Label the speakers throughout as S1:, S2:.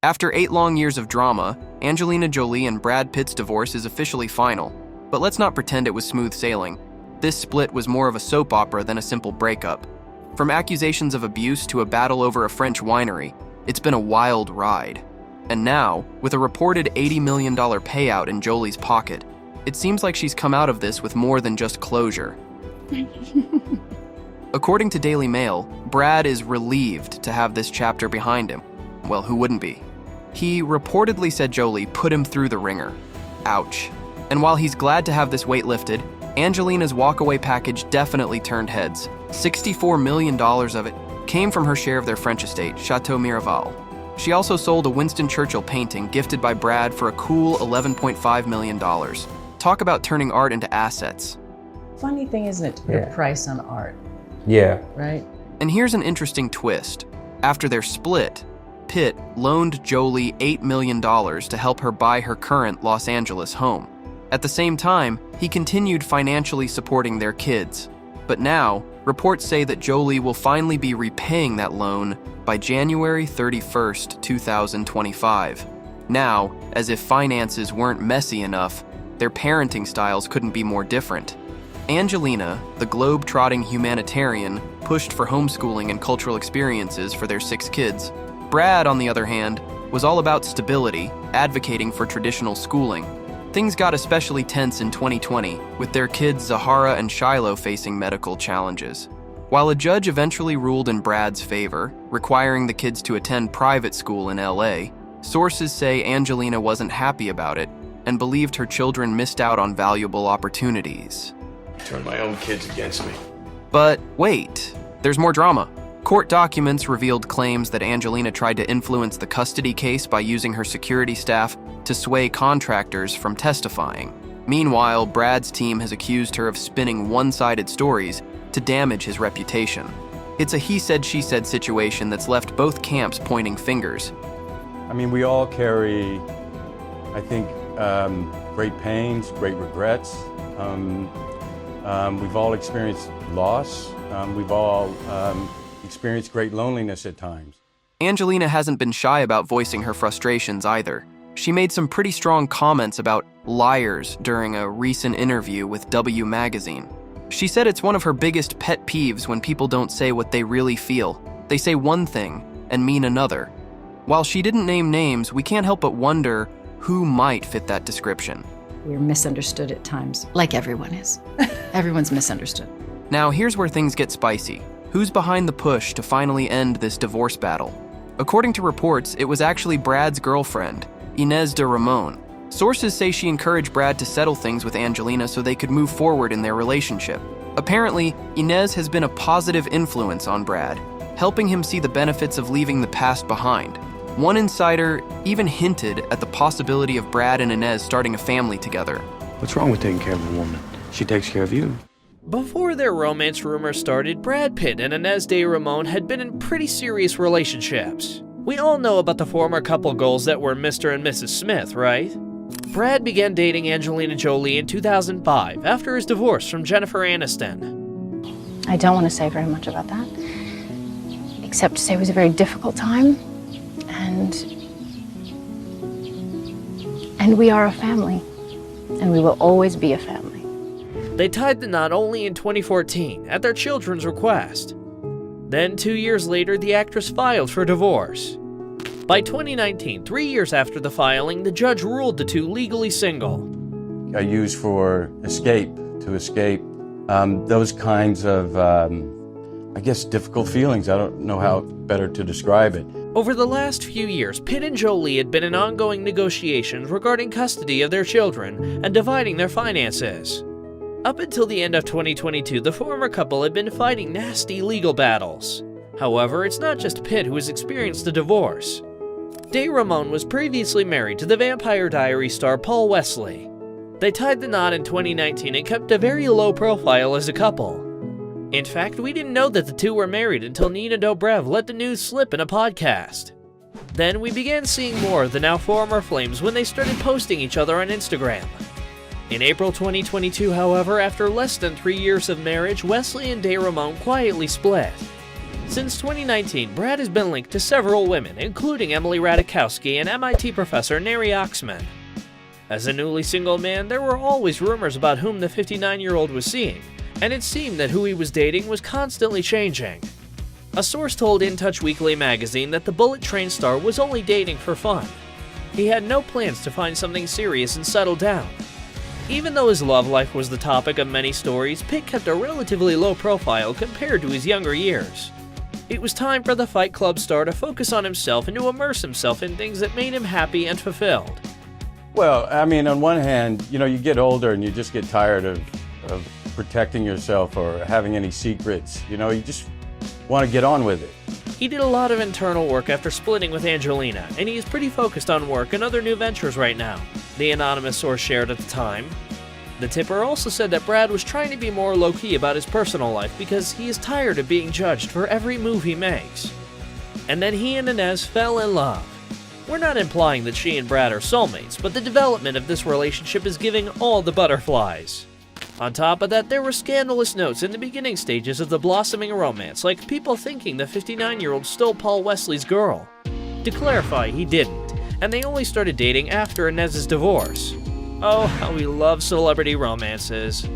S1: After 8 long years of drama, Angelina Jolie and Brad Pitt's divorce is officially final. But let's not pretend it was smooth sailing. This split was more of a soap opera than a simple breakup. From accusations of abuse to a battle over a French winery, it's been a wild ride. And now, with a reported $80 million payout in Jolie's pocket, it seems like she's come out of this with more than just closure. According to Daily Mail, Brad is relieved to have this chapter behind him. Well, who wouldn't be? He reportedly said Jolie put him through the ringer. Ouch. And while he's glad to have this weight lifted, Angelina's walkaway package definitely turned heads. $64 million of it came from her share of their French estate, Chateau Miraval. She also sold a Winston Churchill painting gifted by Brad for a cool $11.5 million. Talk about turning art into assets.
S2: Funny thing, isn't it, to put a price on art?
S3: Yeah.
S2: Right?
S1: And here's an interesting twist. After their split, Pitt loaned Jolie $8 million to help her buy her current Los Angeles home. At the same time, he continued financially supporting their kids. But now, reports say that Jolie will finally be repaying that loan by January 31st, 2025. Now, as if finances weren't messy enough, their parenting styles couldn't be more different. Angelina, the globe-trotting humanitarian, pushed for homeschooling and cultural experiences for their 6 kids. Brad, on the other hand, was all about stability, advocating for traditional schooling. Things got especially tense in 2020, with their kids Zahara and Shiloh facing medical challenges. While a judge eventually ruled in Brad's favor, requiring the kids to attend private school in LA, sources say Angelina wasn't happy about it and believed her children missed out on valuable opportunities.
S4: Turned my own kids against me.
S1: But wait, there's more drama. Court documents revealed claims that Angelina tried to influence the custody case by using her security staff to sway contractors from testifying. Meanwhile, Brad's team has accused her of spinning one-sided stories to damage his reputation. It's a he said, she said situation that's left both camps pointing fingers.
S3: I mean, we all carry, I think, great pains, great regrets. We've all experienced loss. We've all experienced great loneliness at times.
S1: Angelina hasn't been shy about voicing her frustrations either. She made some pretty strong comments about liars during a recent interview with W Magazine. She said it's one of her biggest pet peeves when people don't say what they really feel. They say one thing and mean another. While she didn't name names, we can't help but wonder who might fit that description.
S2: We're misunderstood at times, like everyone is. Everyone's misunderstood.
S1: Now here's where things get spicy. Who's behind the push to finally end this divorce battle? According to reports, it was actually Brad's girlfriend, Ines de Ramon. Sources say she encouraged Brad to settle things with Angelina so they could move forward in their relationship. Apparently, Ines has been a positive influence on Brad, helping him see the benefits of leaving the past behind. One insider even hinted at the possibility of Brad and Ines starting a family together.
S4: What's wrong with taking care of a woman? She takes care of you.
S5: Before their romance rumors started, Brad Pitt and Ines de Ramon had been in pretty serious relationships. We all know about the former couple goals that were Mr. and Mrs. Smith, right? Brad began dating Angelina Jolie in 2005 after his divorce from Jennifer Aniston.
S6: I don't want to say very much about that, except to say it was a very difficult time, and we are a family, and we will always be a family.
S5: They tied the knot only in 2014 at their children's request. Then 2 years later, the actress filed for divorce. By 2019, 3 years after the filing, the judge ruled the two legally single.
S3: I use for escape, to escape those kinds of, I guess, difficult feelings. I don't know how better to describe it.
S5: Over the last few years, Pitt and Jolie had been in ongoing negotiations regarding custody of their children and dividing their finances. Up until the end of 2022, the former couple had been fighting nasty legal battles. However, it's not just Pitt who has experienced a divorce. De Ramon was previously married to the Vampire Diaries star Paul Wesley. They tied the knot in 2019 and kept a very low profile as a couple. In fact, we didn't know that the two were married until Nina Dobrev let the news slip in a podcast. Then we began seeing more of the now former flames when they started posting each other on Instagram. In April 2022, however, after less than 3 years of marriage, Wesley and De Ramon quietly split. Since 2019, Brad has been linked to several women, including Emily Ratajkowski and MIT professor Neri Oxman. As a newly single man, there were always rumors about whom the 59-year-old was seeing, and it seemed that who he was dating was constantly changing. A source told In Touch Weekly magazine that the Bullet Train star was only dating for fun. He had no plans to find something serious and settle down. Even though his love life was the topic of many stories, Pitt kept a relatively low profile compared to his younger years. It was time for the Fight Club star to focus on himself and to immerse himself in things that made him happy and fulfilled.
S3: Well, I mean, on one hand, you get older and you just get tired of protecting yourself or having any secrets. You just want to get on with it.
S5: He did a lot of internal work after splitting with Angelina, and he is pretty focused on work and other new ventures right now, the anonymous source shared at the time. The tipper also said that Brad was trying to be more low-key about his personal life because he is tired of being judged for every move he makes. And then he and Ines fell in love. We're not implying that she and Brad are soulmates, but the development of this relationship is giving all the butterflies. On top of that, there were scandalous notes in the beginning stages of the blossoming romance, like people thinking the 59-year-old stole Paul Wesley's girl. To clarify, he didn't, and they only started dating after Ines's divorce. Oh, how we love celebrity romances.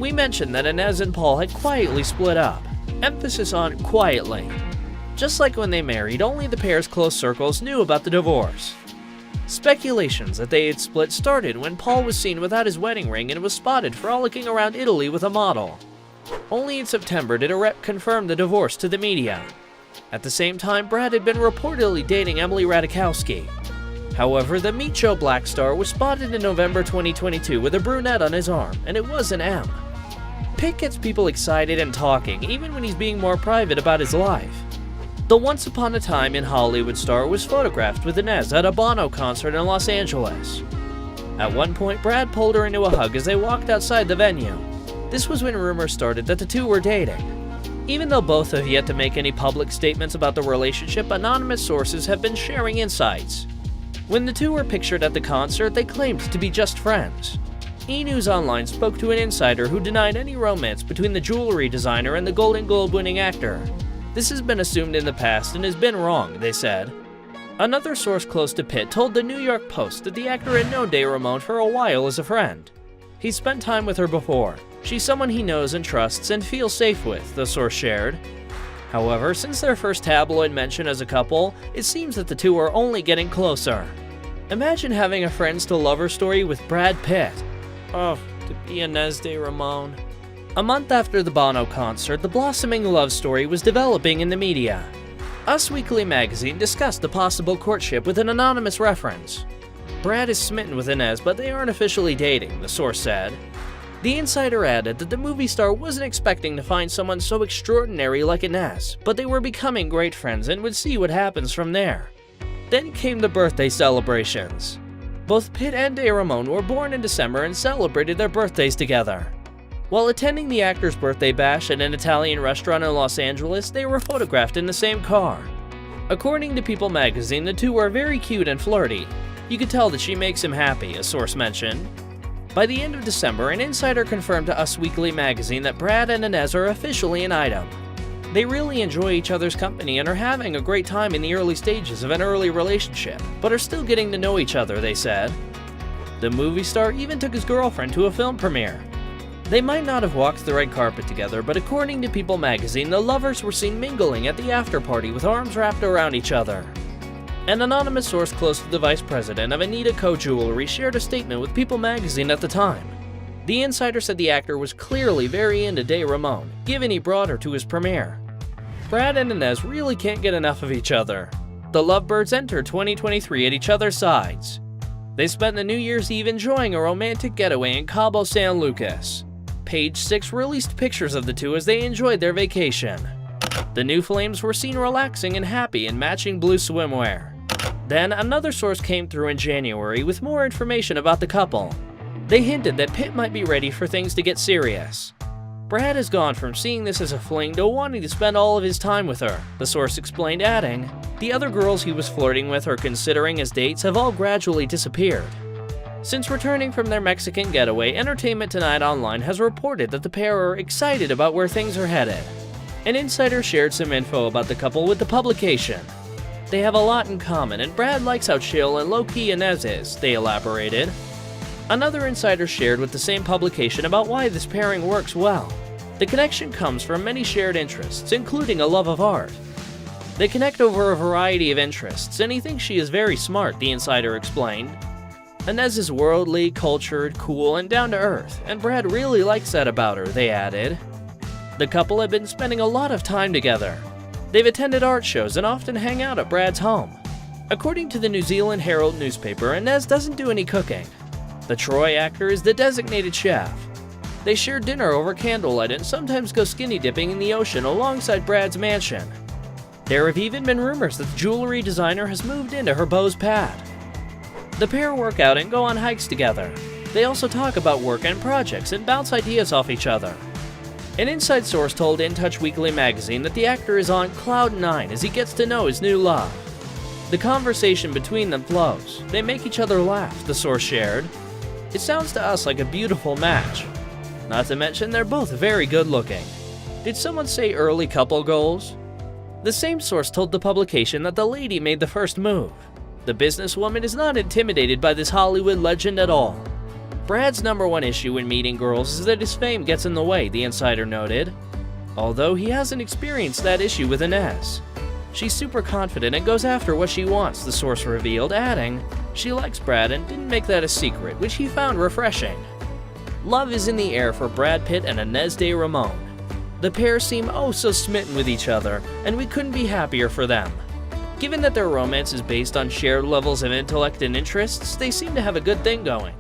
S5: We mentioned that Ines and Paul had quietly split up. Emphasis on quietly. Just like when they married, only the pair's close circles knew about the divorce. Speculations that they had split started when Paul was seen without his wedding ring and was spotted frolicking around Italy with a model. Only in September did a rep confirm the divorce to the media. At the same time, Brad had been reportedly dating Emily Ratajkowski. However, the Meat Show Black star was spotted in November 2022 with a brunette on his arm, and it was an M. Pitt gets people excited and talking, even when he's being more private about his life. The Once Upon a Time in Hollywood star was photographed with Ines at a Bono concert in Los Angeles. At one point, Brad pulled her into a hug as they walked outside the venue. This was when rumors started that the two were dating. Even though both have yet to make any public statements about the relationship, anonymous sources have been sharing insights. When the two were pictured at the concert, they claimed to be just friends. E! News Online spoke to an insider who denied any romance between the jewelry designer and the Golden Globe-winning actor. This has been assumed in the past and has been wrong, they said. Another source close to Pitt told the New York Post that the actor had known DeRamone for a while as a friend. He spent time with her before. She's someone he knows and trusts and feels safe with, the source shared. However, since their first tabloid mention as a couple, it seems that the two are only getting closer. Imagine having a friends-to-lover story with Brad Pitt. Oh, to be Ines DeRamone. A month after the Bono concert, the blossoming love story was developing in the media. Us Weekly magazine discussed the possible courtship with an anonymous reference. Brad is smitten with Ines, but they aren't officially dating, the source said. The insider added that the movie star wasn't expecting to find someone so extraordinary like Ines, but they were becoming great friends and would see what happens from there. Then came the birthday celebrations. Both Pitt and DeRamone were born in December and celebrated their birthdays together. While attending the actor's birthday bash at an Italian restaurant in Los Angeles, they were photographed in the same car. According to People magazine, the two were very cute and flirty. You could tell that she makes him happy, a source mentioned. By the end of December, an insider confirmed to Us Weekly magazine that Brad and Ines are officially an item. They really enjoy each other's company and are having a great time in the early stages of an early relationship, but are still getting to know each other, they said. The movie star even took his girlfriend to a film premiere. They might not have walked the red carpet together, but according to People magazine, the lovers were seen mingling at the after-party with arms wrapped around each other. An anonymous source close to the vice president of Anita Co. Jewelry shared a statement with People magazine at the time. The insider said the actor was clearly very into DeRamone, given he brought her to his premiere. Brad and Ines really can't get enough of each other. The lovebirds entered 2023 at each other's sides. They spent the New Year's Eve enjoying a romantic getaway in Cabo San Lucas. Page 6 released pictures of the two as they enjoyed their vacation. The new flames were seen relaxing and happy in matching blue swimwear. Then another source came through in January with more information about the couple. They hinted that Pitt might be ready for things to get serious. Brad has gone from seeing this as a fling to wanting to spend all of his time with her, the source explained, adding, the other girls he was flirting with or considering as dates have all gradually disappeared. Since returning from their Mexican getaway, Entertainment Tonight Online has reported that the pair are excited about where things are headed. An insider shared some info about the couple with the publication. They have a lot in common, and Brad likes how chill and low-key Ines is, they elaborated. Another insider shared with the same publication about why this pairing works well. The connection comes from many shared interests, including a love of art. They connect over a variety of interests, and he thinks she is very smart, the insider explained. Ines is worldly, cultured, cool, and down-to-earth, and Brad really likes that about her, they added. The couple have been spending a lot of time together. They've attended art shows and often hang out at Brad's home. According to the New Zealand Herald newspaper, Ines doesn't do any cooking. The Troy actor is the designated chef. They share dinner over candlelight and sometimes go skinny dipping in the ocean alongside Brad's mansion. There have even been rumors that the jewelry designer has moved into her beau's pad. The pair work out and go on hikes together. They also talk about work and projects and bounce ideas off each other. An inside source told In Touch Weekly magazine that the actor is on cloud 9 as he gets to know his new love. The conversation between them flows. They make each other laugh, the source shared. It sounds to us like a beautiful match. Not to mention they're both very good looking. Did someone say early couple goals? The same source told the publication that the lady made the first move. The businesswoman is not intimidated by this Hollywood legend at all. Brad's #1 issue in meeting girls is that his fame gets in the way, the insider noted. Although he hasn't experienced that issue with Ines. She's super confident and goes after what she wants, the source revealed, adding, she likes Brad and didn't make that a secret, which he found refreshing. Love is in the air for Brad Pitt and Ines de Ramon. The pair seem oh so smitten with each other, and we couldn't be happier for them. Given that their romance is based on shared levels of intellect and interests, they seem to have a good thing going.